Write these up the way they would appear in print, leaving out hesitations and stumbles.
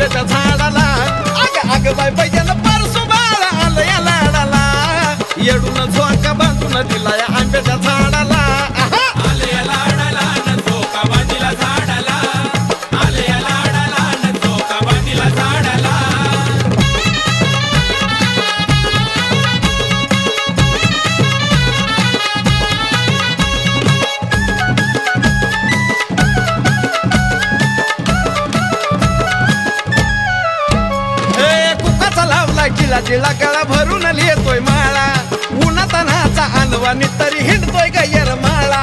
आंब्याच्या झाडाला अग बाय बैल परसू बाळ आलं या लाडाला येडून झोका बांधून दिला या आंब्याच्या झाडाला आले या लाडाला न झोका बांधिला झाडाला आले या लाडाला न झोका बांधिला झाडाला जिला जिला गळा भरून लिहितोय माळा उन्हातानाचा अनवानी तरी हिंडतोय गैर माळा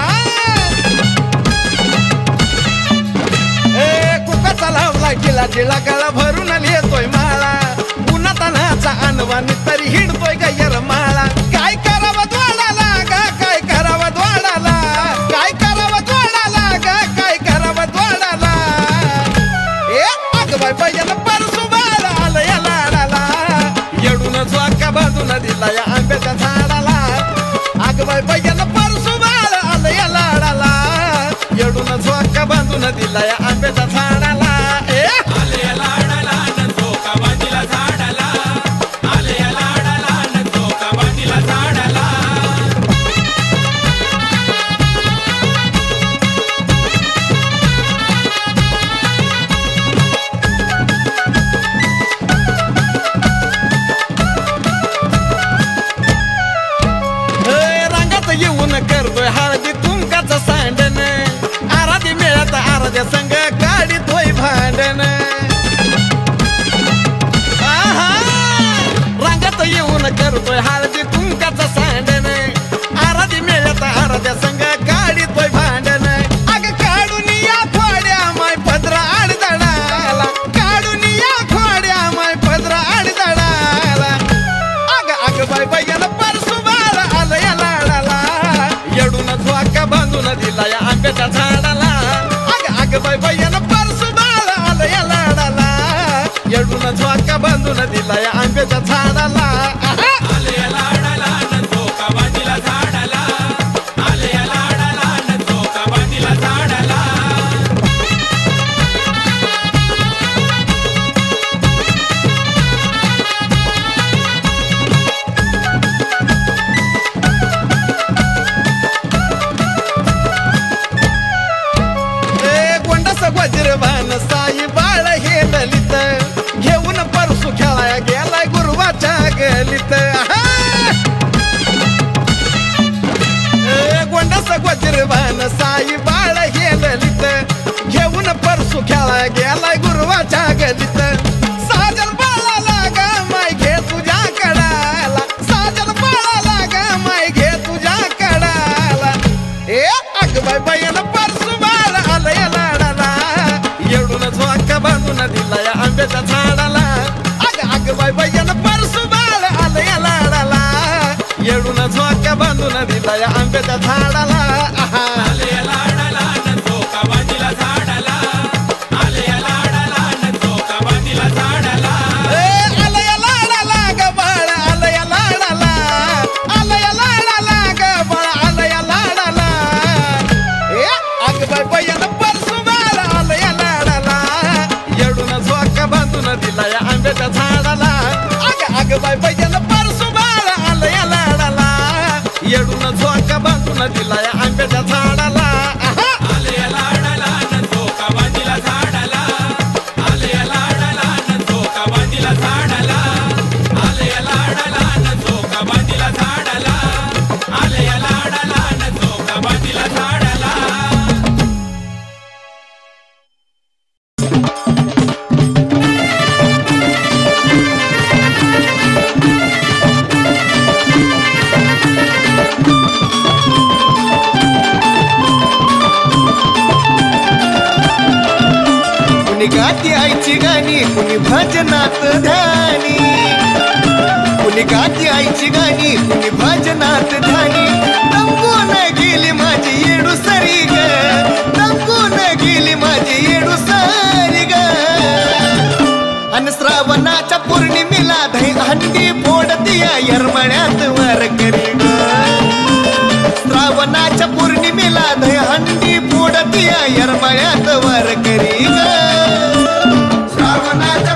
कुकाचा लावला जिला जिला गळा भरून लिहितोय माळा उन्हातानाचा अनवानी तरी हिंडतोय गैर माळा काय करावं द्वाडाला ग काय करावं द्वाडाला काय करावं द्वाडाला ग काय करावं द्वाडाला अग बाय बैल परसू बाळ आलं या लाडाला येडून झोका बांधून दिला या आंब्याच्या झाडाला अग बाय बैल परसू बाळ आलं या लाडाला येडून झोका बांधून दिला या आंब्याच्या झाडाला आले या लाडाला न झोका बांधिला झाडाला आले या लाडाला न झोका बांधिला झाडाला येऊन करतोय हळदी कुंकाचं सांडण आराधी मिळत आराध्या संग गाडीतोय भांडण रांगात येऊन करतोय हळदी कुंकाचं सांडण आराधी मिळत आराध्या संग गाडीतोय भांडण अग काढून या खोड्या माय पदरा आडदडाला काढून या खोड्या माय पदरा आडदडाला अग बाय बैल परसू बाळ आलं या लाडाला येडून झोका बांधून दिला या आंब्याच्या झाडाला अग बाय बैल परसू बाळ आलं या लाडाला येडून झोका बांधून दिला या आंब्याच्या झाडाला आले या लाडाला न झोका बांधिला झाडाला आले या लाडाला न झोका बांधिला झाडाला वज्रवान साई बाळ हे ललित घेऊन परसू खेळाया गेलाय गुरुवाच्या गलीत गोंडस वज्रवान साई बाळ हे ललित घेऊन परसू खेळाया गेलाय गुरुवाच्या गलीत साजन बाळाला ग माय घे तुझ्या कडाला साजन बाळाला ग माय घे तुझ्या कडाला अग बाय बैल परसू बाळ आलं या लाडाला येडून झोका बांधून दिला या आंब्याच्या झाडाला अग बाय बैल परसू बाळ आलं या लाडाला येडून झोका बांधून दिला या आंब्याच्या झाडाला आले या लाडाला न झोका बांधिला झाडाला आले या लाडाला न झोका बांधिला झाडाला आलं या लाडाला ग बाळ आलं या लाडाला आलं या लाडाला ग बाळ आलं या लाडाला अग बाय बैल परसू बाळ आलं या लाडाला येडून झोका बांधून दिला या आंब्याच्या झाडाला अग बाय बैल परसू बाळ आलं या लाडाला येडून झोका बांधून दिला या आंब्याच्या झाडाला आले या लाडाला न झोका बांधिला झाडाला आले या लाडाला न झोका बांधिला झाडाला आले या लाडाला न झोका बांधिला झाडाला आले या लाडाला न झोका बांधिला झाडाला कुणी गाती आईची गाणी कुणी भजनात ध्यानी कुणी गाती आईची गाणी कुणी भजनात ध्यानी तंबून गेली माझी येडू सरी ग तंबून गेली माझी येडू सरी ग अन श्रावणाच्या पौर्णिमेला दही हंडी फोडतिया यरमण्यात वर करी ग श्रावणाच्या पौर्णिमेला दही हंडी फोडतिया यरमण्यात वर करी ग श्रावणाच्या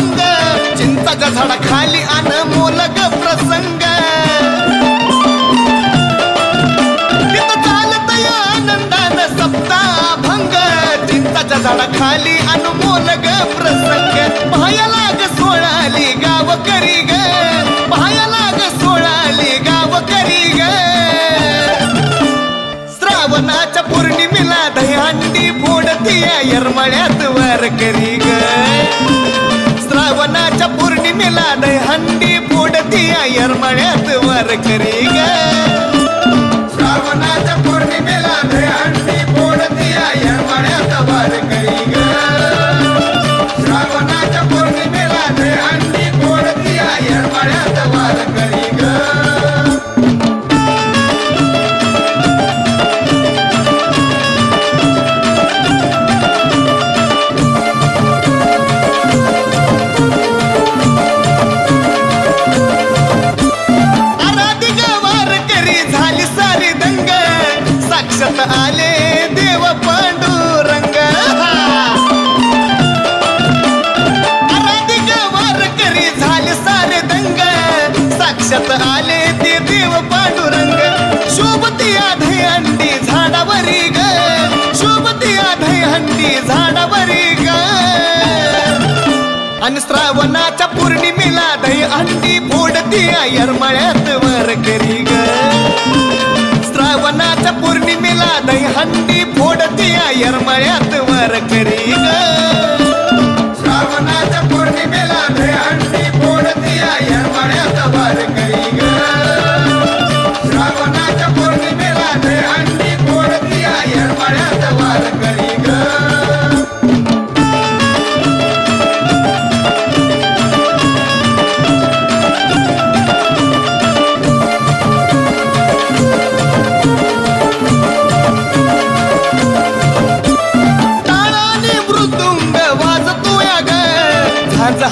भंग चिंचाच्या झाडाखाली अनमोल ग प्रसंग तिथं चालतय आनंदानं सप्ताह भंग चिंचाच्या झाडाखाली अनमोल ग प्रसंग पायाला ग सोळाली गावकरी ग पायाला ग सोळाली गावकरी ग श्रावणाच्या पौर्णिमेला दहीहंडी फोडती येरमाळ्यात वारकरी ग श्रावणाच्या पौर्णिमेला दहीहंडी फोडती येरमाळ्यात वारकरी ग श्रावणाच्या पौर्णिमेला दहीहंडी फोडती येरमाळ्यात वारकरी ग श्रावणाच्या पौर्णिमेला दहीहंडी फोडती येरमाळ्यात वारकरी ग आले देव पांडुरंग आराधिक वारकरी झाले सारे दंग साक्षात आले ते देव पांडुरंग शोभती दहीहंडी झाडावरी ग शोभती दहीहंडी झाडावरी ग आणि श्रावणाच्या पौर्णिमेला दहीहंडी फोडती येरमाळ्यात वारकरी ग श्रावणाच्या पौर्णिमेला दहीहंडी फोडती येरमाळ्यात वारकरी ग श्रावणाच्या पौर्णिमेला दहीहंडी फोडती येरमाळ्यात वारकरी ग श्रावणाच्या पौर्णिमेला दहीहंडी फोडती येरमाळ्यात वारकरी ग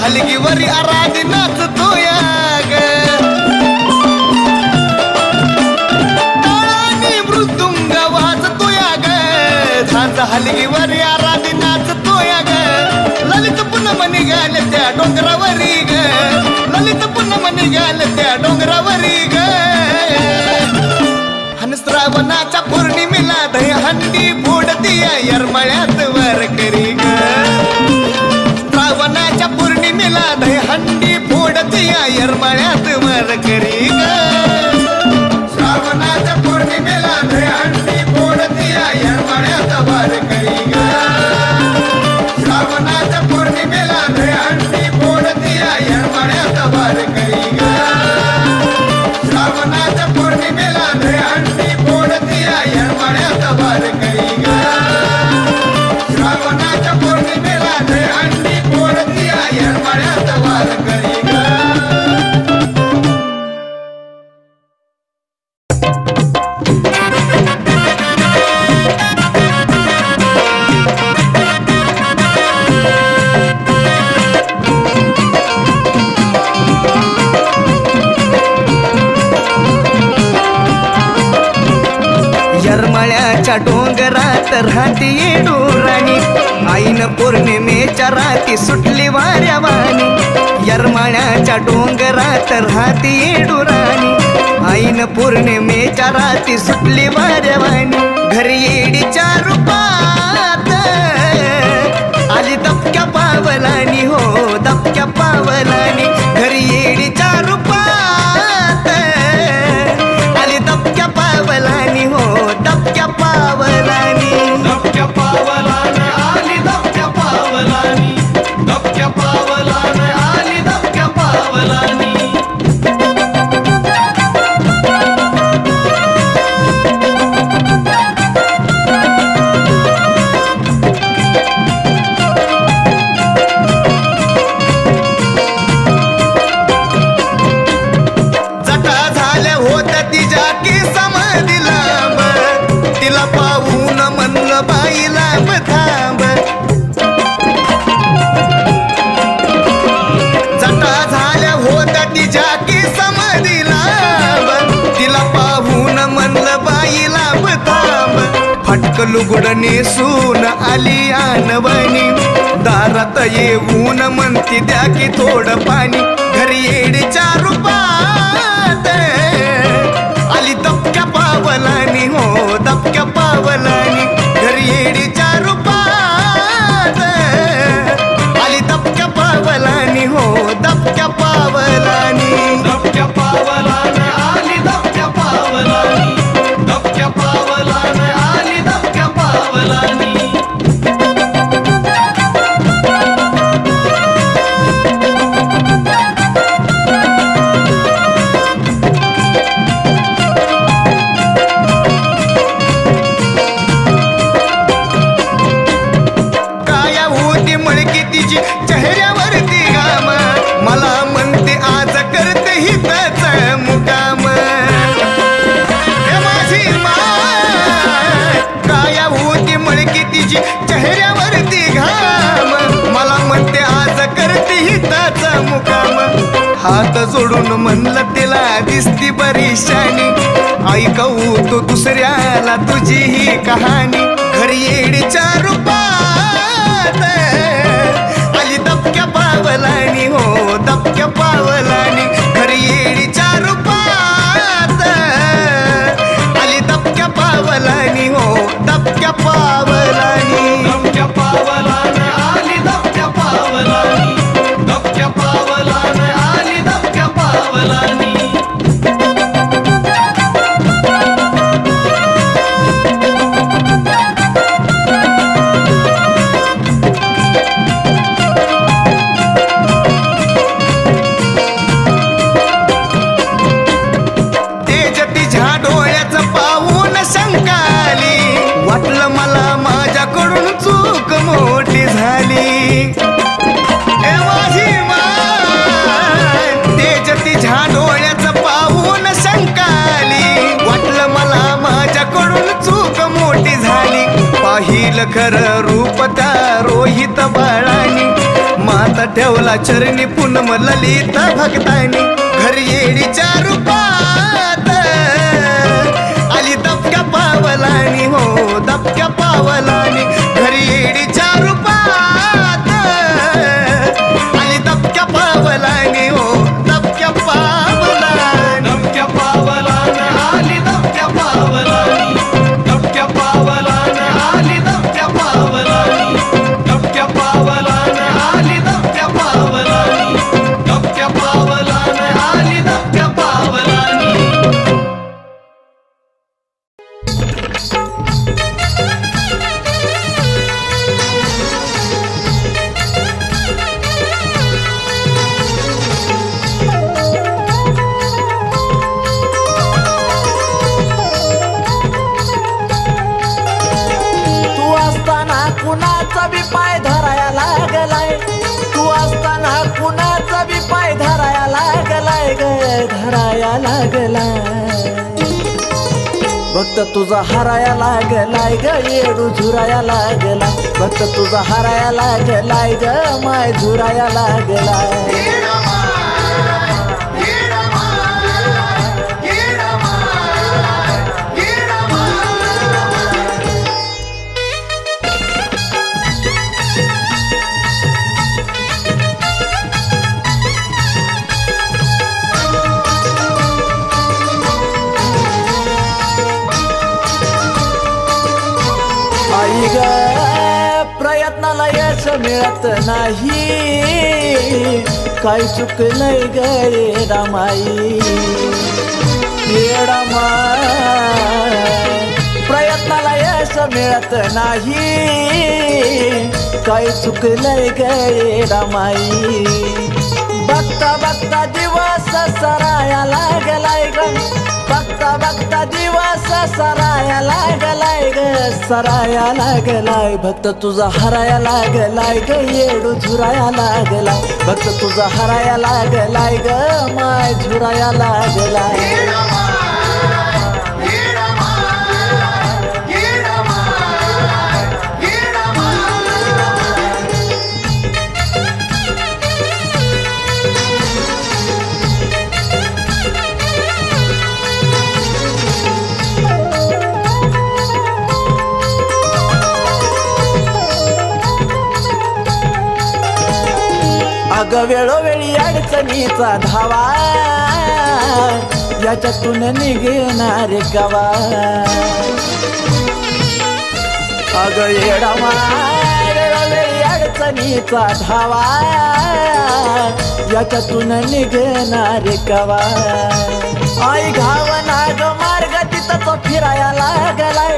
हलगीवरी आराधी नाचतोया ग टाळानी मृदुंग वाजतोया ग झांज हलगीवरी आराधी नाचतोया ग ललित पुन्हा निघाले त्या डोंगरावरी ग ललित पुन्हा निघाले त्या डोंगरावरी ग आणि श्रावणाच्या पौर्णिमेला दहीहंडी फोडती येरमाळ्यात वारकरी ग श्रावणाच्या पौर्णिमेला दहीहंडी फोडती येरमाळ्यात वारकरी ग श्रावणाच्या पौर्णिमेला दहीहंडी फोडती येरमाळ्यात वारकरी ग श्रावणाच्या पौर्णिमेला दहीहंडी फोडती येरमाळ्यात वारकरी ग श्रावणाच्या पौर्णिमेला दहीहंडी फोडती येरमाळ्यात वारकरी ग श्रावणाच्या पौर्णिमेला दहीहंडी फोडती येरमाळ्यात वारकरी ग येरमाळ्याच्या डोंगरात राहती येडूराणी आईन पौर्णिमेच्या राती सुटली वाऱ्यावानी येरमाळ्याच्या डोंगरात राहती येडूराणी आईन पौर्णिमेच्या राती सुटली वाऱ्यावानी घरी येडीच्या रूपात आली दबक्या पावलानी हो दबक्या पावलानी घरी येडीच्या रूपात आली दबक्या पावलानी हो दबक्या पावलानी दबक्या पावलाने आली दबक्या पावलानी दबक्या पावलाने आली दबक्या पावलानी लुगड नेसून आली आणवणी दारात येऊन म्हणती द्या की थोडं पाणी घरी येडीच्या रूपात आली दबक्या पावलानी हो दबक्या पावलानी घरी येडीच्या रूपात आली दबक्या पावलानी हो दबक्या पावलानी दबक्या पावलानं आली दबक्या पावलानी दबक्या पावलानं आली दबक्या पावलानी काया होती मळकी तिची चेहऱ्यावरती घाम मला म्हणते आज करते हिताच मुकाम हे माझी माय काया होती मळकी तिची चेहऱ्यावरती घाम मला म्हणते आज करते हिताच मुकाम हात जोडून म्हणलं तिला दिसती बरी शानी ऐकवू तो दुसऱ्याला तुझी ही कहाणी घरी येडीच्या रूपात आली दबक्या पावलानी हो दबक्या पावलानी घरी येडीच्या रूपात आली दबक्या पावलानी हो दबक्या पावलानी दबक्या पावलानं आली दबक्या पावलानी दबक्या पावलानं आली दबक्या पावलानी तेज तिच्या डोळ्याचं पाहून शंकाली वाटलं मला माझ्याकडून चूक मोठी झाली ए माझी माय तेज तिच्या डोळ्याचं पाहून शंकाली वाटलं मला माझ्याकडून चूक मोठी झाली पाहिलं खरं रूप त्या रोहित बाळानी माता ठेवला चरणी पूनम ललित भक्तानी घरी येडीच्या रूपात आली दबक्या पावलानी हो दबक्या पावलानी घरी येडीच्या रूपात आली दबक्या पावलानी हो दबक्या पावलानी दबक्या पावलानं आली दबक्या पावलानी दबक्या पावलानं आली दबक्या पावलानी दबक्या पावलानं आली दबक्या पावलानी दबक्या पावलानं आली दबक्या पावलानी तू असताना कुणाचा बी पाय धराया लागलाय तू असताना कुणाचा बी पाय धराया लागलाय ग धराया लागलाय भक्त तुझा हराया लागलाय ग येडू झुराया लागलाय भक्त तुझा हराया लागलाय ग माय झुराया लागलाय आई ग प्रयत्नाला यश मिळत नाही काय चुकलंय ग येडामाई येडामाई प्रयत्नाला यश मिळत नाही काय चुकलंय ग येडामाई बघता बघता दिवस सराया लागलाय ग बघता बघता दिवस सराया लागलाय ग सराया लागलाय भक्त तुझा हराया लागलाय ग येडू झुराया लागलाय भक्त तुझा हराया लागलाय ग माय झुराया लागलाय अग वेळोवेळी अडचणीचा धावा याच्यातून निघणार गावा अग येडावा वेळोवेळी अडचणीचा धावा याच्यातून निघणार गावा आई घावना ग मार्ग तिथं फिराया लागलाय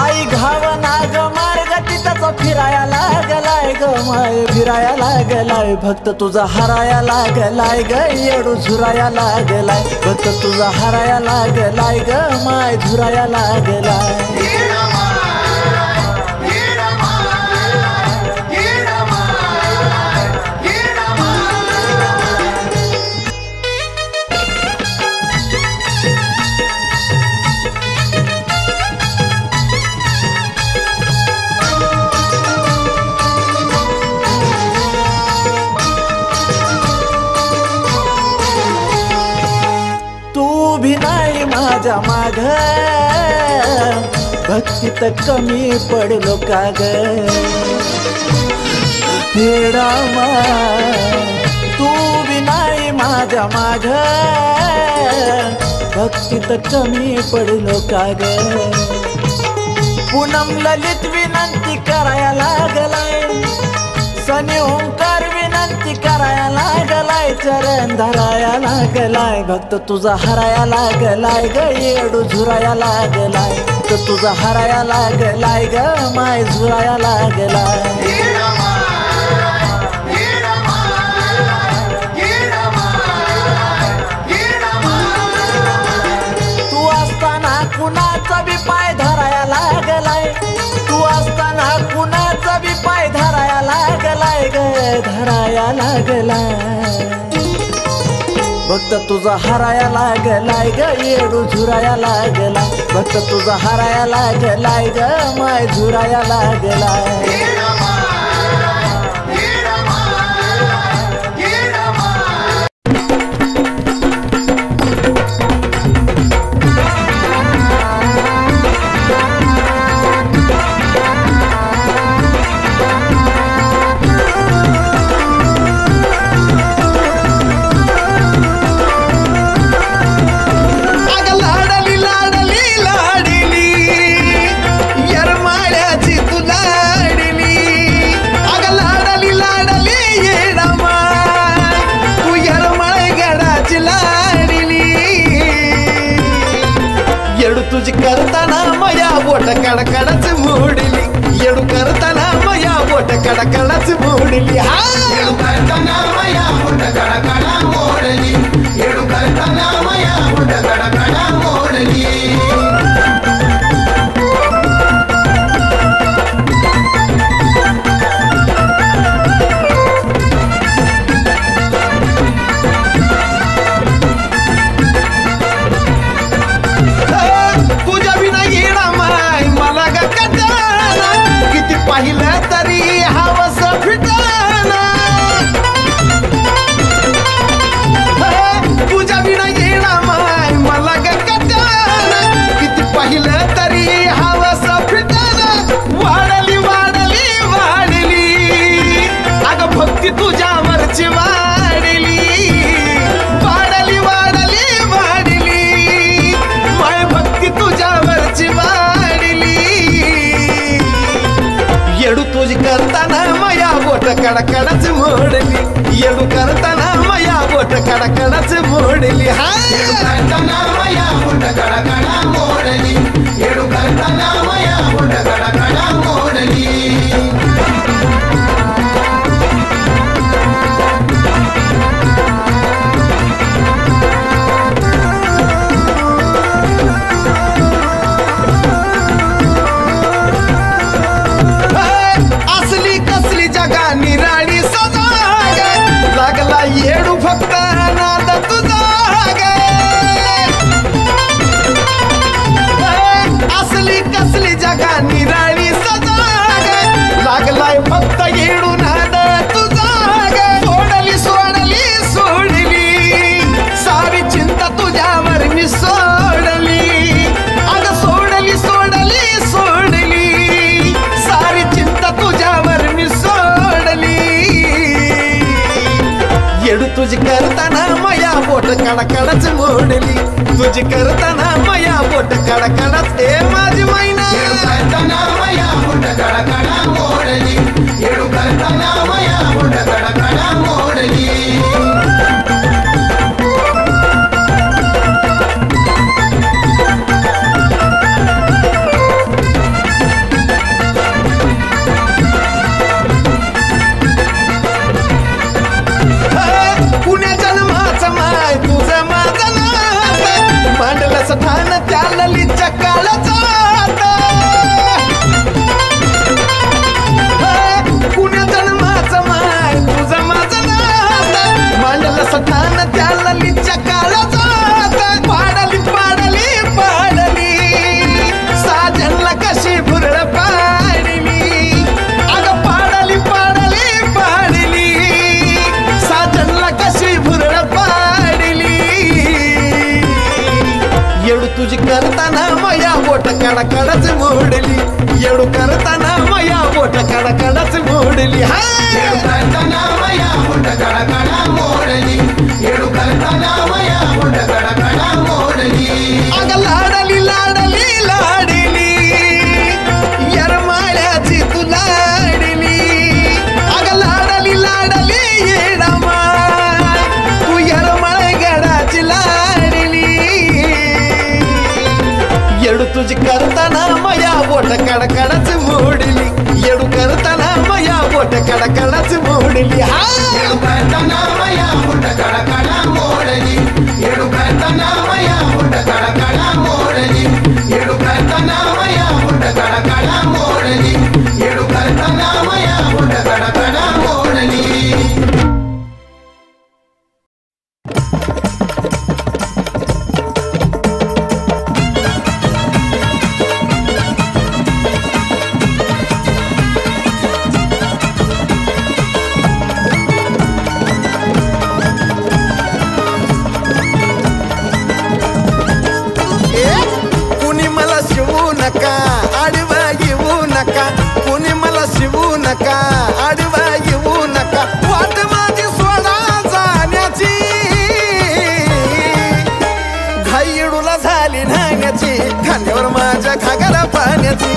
आई घावना ग मार्ग तिथं फिराया लागलाय ग माय फिराया लागलाय भक्त तुझा हराया लागलाय ग येडू झुराया लागलाय भक्त तुझा हराया लागलाय ग माय झुराया लागलाय माझ्या माग भक्तीत कमी पडलो का ग हेडामा तू बी नाही माझ्या माग भक्तीत कमी पडलो का ग पूनम ललित विनंती कराया लागलाय सनी ओंकार विनंती कराया लागलाय चरण धराया लागलाय भक्त तुझा हराया लागलाय ग येडू झुराया लागलाय तर तुझा हराया लागलाय ग माय झुराया लागलाय तू असताना कुणाचा बी पाय धराया लागलाय तू असताना कुणाचा बी पाय धराया लागलाय ग धराया लागलाय भक्त तुझा हराया लागलाय ग येडू झुराया लागलाय भक्त तुझा हराया लागलाय ग माय झुराया लागलाय तुझी करताना मया बोट कडकडच मोडली येडू करताना मया बोट कडकडच मोडली हा येडू करताना मया बोट कडकडा मोडली येडू करताना मया बोट कडकडा मोडली पाहिलं तरी हवस फिटाना तुझ्या बिना येणार माय मला गटाना किती पाहिलं तरी हवस फिटाना वाढली वाढली वाढली अगं भक्ती तुझ्यावरची वाढली वाढली वाढली वाढली माय भक्ती तुझ्यावरची वाढली येडू तुझी करताना मया बोट कडकडच मोडली येडू करताना मया बोट कडकडच मोडली हा करताना मया बोट कडकडा मोडली येडू करताना मया बोट कडकडा मोडली निराळी सजाग लागला येडू फक्त नाद तुझा ग असली कसली जगा निराळी सजाग लागलाय फक्त येडू नाद तुझा ग सोडली सोडली सोडली सारी चिंता तुझ्यावर मी सोडली अग सोडली सोडली सोडली सारी चिंता तुझ्यावर मी सोडली येडू तुझी करताना माया बोट कडकडच मोडली तुझी करताना माया बोट कडकडच ए माझी मैना करताना माया बोट कडकडा मोडली येडू करताना माया बोट कडकडा मोडली ठाण त्या ललीच्या काळात पुण्या जन्माचं माय तुझं माझं नात मांडलं सठाण त्या ललीच्या काळात पाडली पाडली पाडली साजनला कशी भुरळ पाडली अगं पाडली पाडली पाडली साजनला कशी भुरळ पाडली येडू तुझी करताना माया बोट कडकडच मोडली येडू करताना माया बोट कडकडच मोडली हा करताना माया बोट कडकडा मोडली येडू करताना माया बोट कडकडा मोडली अगं लाडली लाडली लाडली यरमाळ्याची तू लाडली अगं लाडली लाडली येडामा तू यरमाळ गडाची लाडली येडू तुझी करताना माया बोट कडकडच मोडली येडू करताना माया बोट कडकडच मोडली हा करताना माया बोट कडकडा मोडली येडू करताना माया बोट कडकडा मोडली येडू करताना माया बोट कडकडा मोडली येडू करताना माया बोट कडकडा मोडली कुणी मला शिवू नका आडवा येऊ नका कुणी मला शिवू नका आडवा येऊ नका वाट माझी सोडा जाण्याची घाईडूला झाली नाण्याची खांद्यावर माझ्या घागरा पाण्याची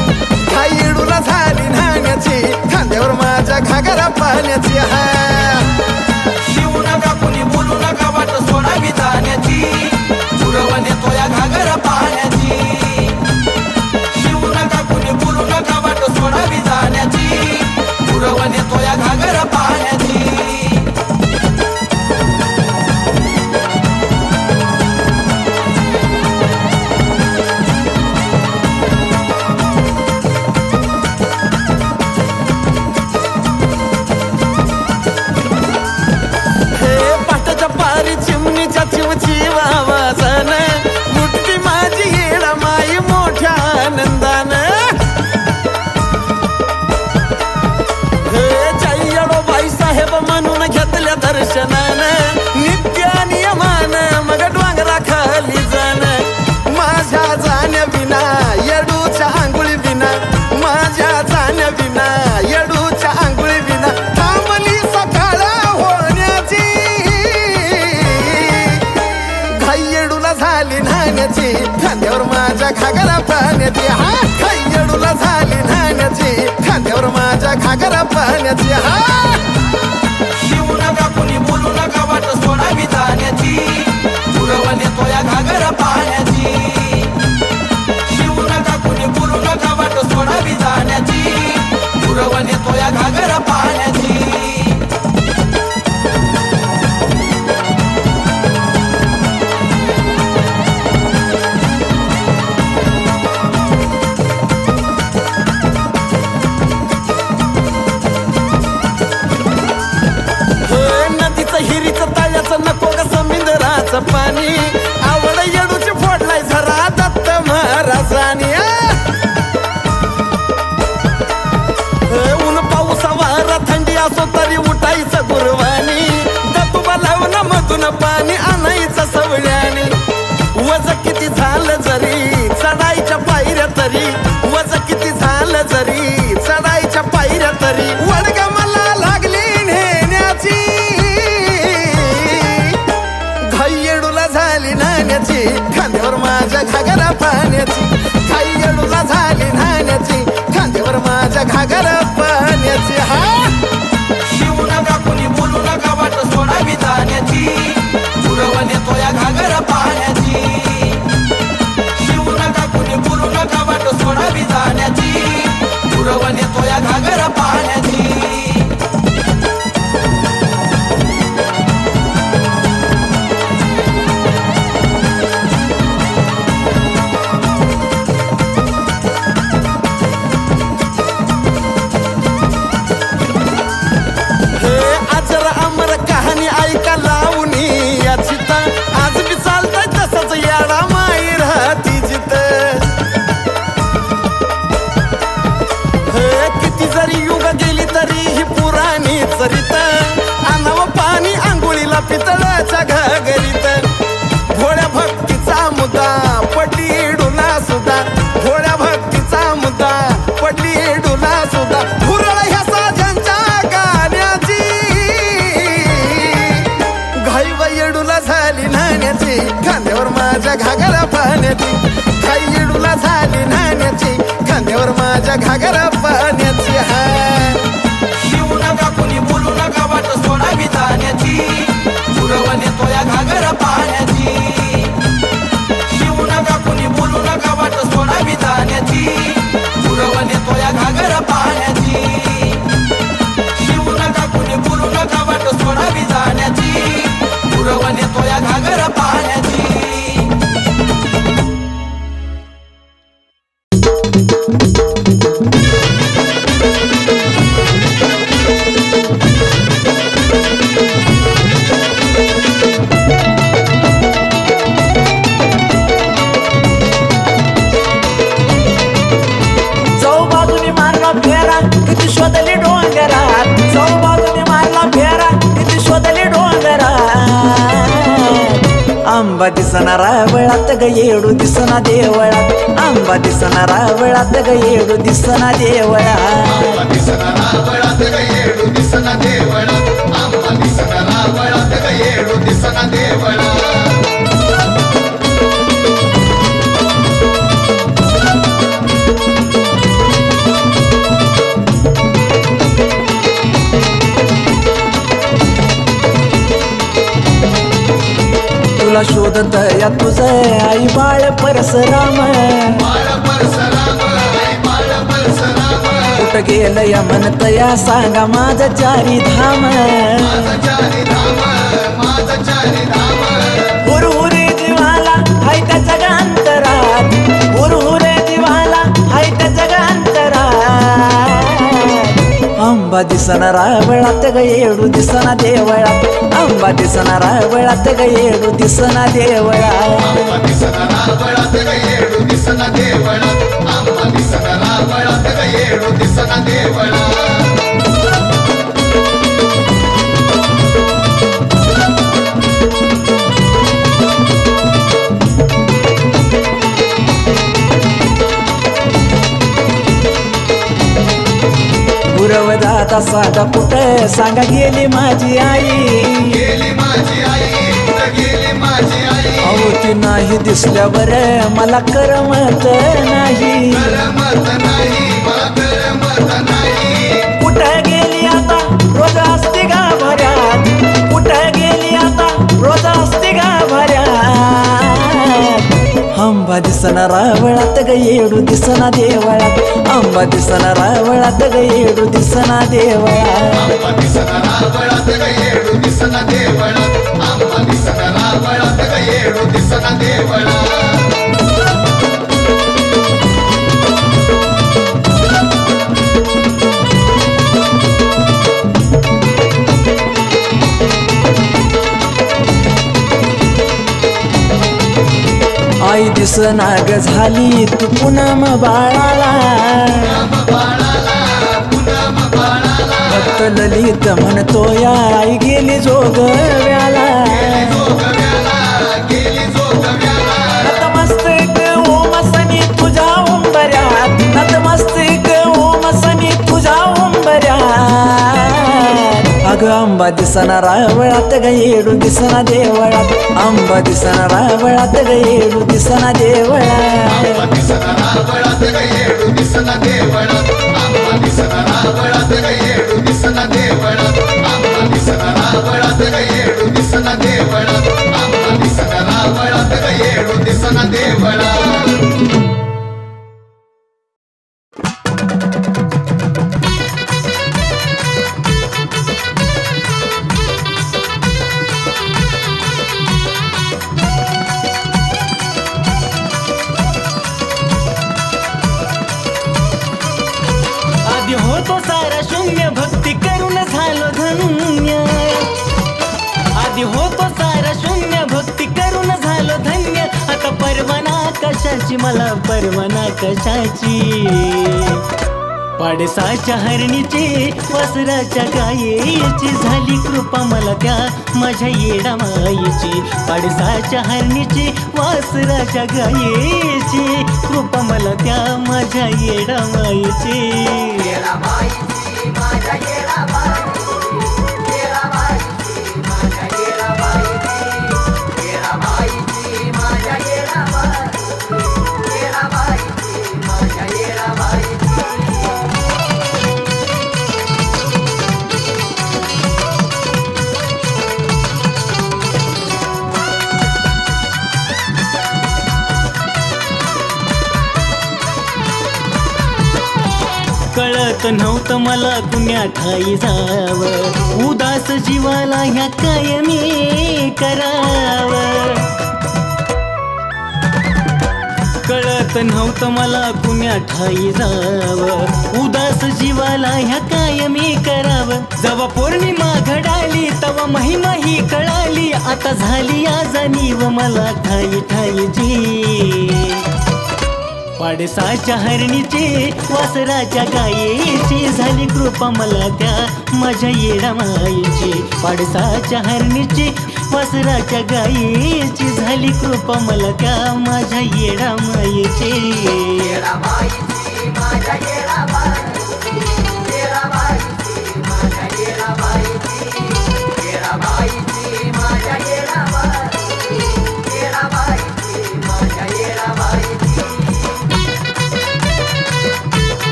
घाईडूला झाली नाण्याची खांद्यावर माझ्या घागरा पाण्याची हा शिवू नका कुणी बोलू नका वाट सोडावी जाण्याची पुरवण येतो या घागर पाण्याची शिवू नका कुणी बोलू नका वाट सोडावी जाण्याची पुरवण येतो या घागर पाण्याची पारी चिमणीच्या चिवची वाजन मुठती माझी येडा माई मोठ्या आनंदान जयडो बाई साहेब म्हणून घेतल्या दर्शनान नित्य नियमान मग डोंगरा खाली जाण माझ्या जाण्या विना येडूच्या आंघोळी विना माझ्या जाण्या विना येडूच्या आंघोळी विना थांबली सकाळ होण्याची येडूला झाली नाण्याची खांद्यावर माझ्या घागरा पाण्याची हा येडूला झाली नाण्याची खांद्यावर माझ्या घागरा पाण्याची हा शिवू नका कुणी बोलू नका वाट सोडावी जाण्याची पुरवण येतो या घागर पाण्याची शिवू नका कुणी बोलू नका वाट सोडावी जाण्याची पुरवण येतो या घागर पाण्याची हिरीचं ताळ्याचं नको ग समुद्राचं पाणी आवड येडूची फोडलाय झरा दत्त महाराजानी ऊन पाऊसा वारा थंडी असो तरी उठायचं गुरवानी दतुबा लावून मधून पाणी आणायचं सवळ्याने वज किती झालं जरी चढायच्या पायऱ्या तरी वज किती झालं जरी चढायच्या पायऱ्या तरी वडगा मला लागली नेण्याची पाण्याची खाई येडूला झाली न्हाण्याची खांद्यावर माझ्या घागर पाण्याची हा शिवू नका कुणी बोलू नका वाट सोडावी जाण्याची पुरवण येतो या घागर पाण्याची शिवू नका कुणी बोलू नका वाट सोडावी जाण्याची पुरवण येतो या घागर पाण्याची आज बी चालतंय तसंच याडा माई राहती जित किती जरी युग गेली तरी ही पुराणी चरित आणावं पाणी आंघोळीला पितळाच्या घागरीत भोळ्या भक्तीचा मुद्दा पडली डुला सुद्धा भोळ्या भक्तीचा मुद्दा पडली डुला सुद्धा भुरळ ह्या साजांच्या गाण्याची घाई येडूला झाली न्हाण्याची खांद्यावर माझ्या घागरा पाण्याची घाई येडूला झाली न्हाण्याची खांद्यावर माझ्या घागरा पाण्याची हाय शिवू नका कुणी बोलू नका वाट सोडावी जाण्याची पुरवण येतो या घागर पाण्याची शिवू नका कुणी बोलू नका वाट सोडावी जाण्याची पुरवण येतो या घागर पाण्याची शिवू नका कुणी बोलू नका वाट सोडावी जाण्याची पुरवण येतो या घागर पाण्याची जाऊ बाजूने मारला फेरा किती शोधली डोंगरात जाऊ बाजूने मारला फेरा किती शोधली डोंगरात आंबा दिसना रावळात ग येडू दिसना देवळात आंबा दिसना रावळात ग येडू दिसना देवळात दिसना रावळात ग येडू दिसना देवळात आंबा दिसना रावळात ग येडू दिसना देवळात तुला शोधत या तुझ आई बाळ परसराम कुठं गेलं या म्हणत या सांगा माझं चारी धाम हुरहुरे जीवाला हाय त्या जगांतरात हुरहुरे जीवाला हाय त्या जगांतरात आंबा दिसना रावळात ग येडू दिसना देवळात आंबा दिसना रावळात ग येडू दिसना देवळात दिसना रावळात ग येडू दिसना देवळात आंबा दिसना रावळात ग येडू दिसना देवळात गुरव दादा सांगा कुठे सांगा गेली माझी आई गेली माझी आई गेली माझी आई अहो ती नाही दिसल्यावर मला करमत नाही करमत नाही मला करमत नाही कुठे गेली आता रोज असते गाभाऱ्यात कुठे गेली आता रोज असते गाभाऱ्यात आंबा दिसना रावळात ग येडू दिसना देवळात आंबा दिसना रावळात ग येडू दिसना देवळात आंबा दिसना रावळात ग येडू दिसना देवळात आंबा दिसना रावळात ग येडू दिसना देवळात आई दिसना ग झाली तू पुनम बाळाला भक्त ललित म्हणतो या आई गेली जोगव्याला नतमस्तक ओम सनी तुझ्या उंबऱ्यात नतमस्तक ओम सनी तुझ्या उंबऱ्यात अगं आंबा दिसना रावळात ग येडू दिसना देवळात आंबा दिसना रावळात ग येडू दिसना देवळात दिसना रावळात ग येडू दिसना देवळात आंबा दिसना रावळात ग येडू दिसना देवळात आंबा दिसना रावळात ग येडू दिसना देवळात आंबा दिसना रावळात ग येडू दिसना देवळात होतो सारा शून्य भक्ती करून झालो धन्य आधी होतो सारा शून्य भक्ती करून झालो धन्य आता परवाना कशाची मला परवाना कशाची पाडसाच्या हरणीची वासराच्या गायेची झाली कृपा मला त्या माझ्या येडा मायेची पाडसाच्या हरणीची वासराच्या गायेची कृपा मला त्या माझ्या येडा मायेची कळत नव्हतं मला कुण्या ठाई जावं उदास जीवाला ह्या काय मी करावं कळत नव्हतं मला कुण्या ठाई जावं उदास जीवाला ह्या काय मी करावं जेव्हा पौर्णिमा घडाली तेव्हा महिमा ही कळाली आता झाली आज जाणीव मला ठाई ठाईची पाडसाच्या हरणीची वासराच्या गायेची झाली कृपा मला त्या माझ्या येडा मायेची पाडसाच्या हरणीची वासराच्या गायेची झाली कृपा मला त्या माझ्या येडा मायेची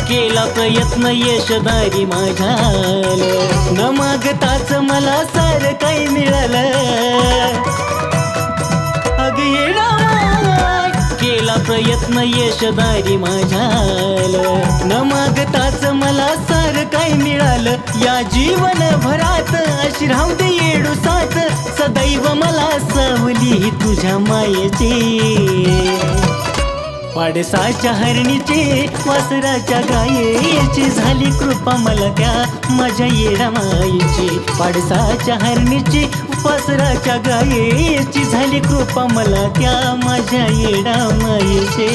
केला प्रयत्न यशदारी माझ्याल न मागताच मला सार काही मिळालं अग येडा केला प्रयत्न यशदारी माझ्याल न मागताच मला सार काही मिळालं या जीवन भरात अशी राहू दे येडू साथ सदैव मला सावली तुझ्या मायेची पाडसाच्या हरणीची वासराच्या गायेची झाली कृपा मला त्या माझ्या येडा मायेची पाडसाच्या हरणीची वासराच्या गायेची झाली कृपा मला त्या माझ्या येडा मायेची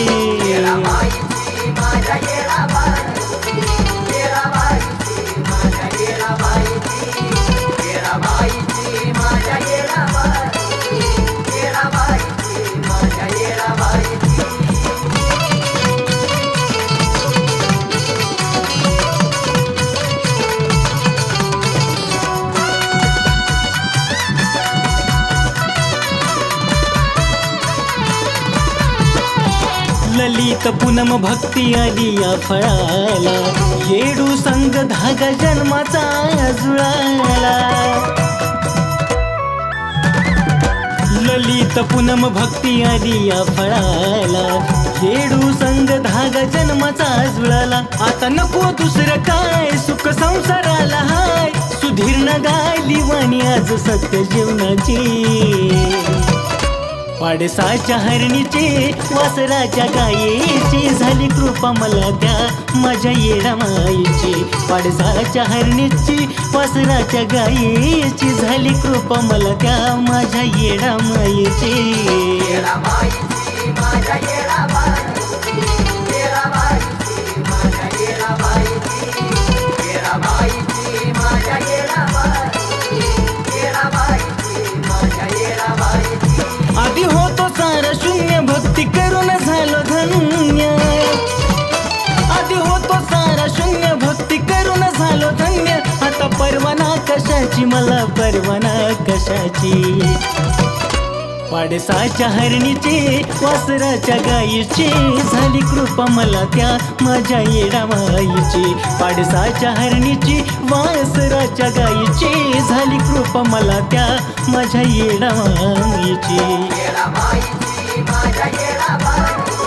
ललित पूनम भक्ती आली या फळाला येडू संग धागा जन्माचा जुळाला ललित पूनम भक्ती आली या फळाला येडू संग धागा जन्माचा जुळाला आता नको दुसरं काय सुख संसाराला हाय सुधीर न गायली वाणी आज सत्य जीवनाची पाडसाच्या हरणीची वासराच्या गायेची झाली कृपा मला त्या माझ्या येडा मायेची पाडसाच्या हरणीची वासराच्या गायेची झाली कृपा मला त्या माझ्या येडा मायेची भक्ती करून झालो धन्य आधी होतो सारा शून्य भक्ती करून झालो धन्य आता परवाना कशाची मला परवाना कशाची पाडसाच्या हरणीची वासराच्या गायीची झाली कृपा मला त्या माझ्या येडामाईची पाडसाच्या हरणीची वासराच्या गायीची झाली कृपा मला त्या माझ्या येडामाईची येडामाईची माझ्या येडाबाई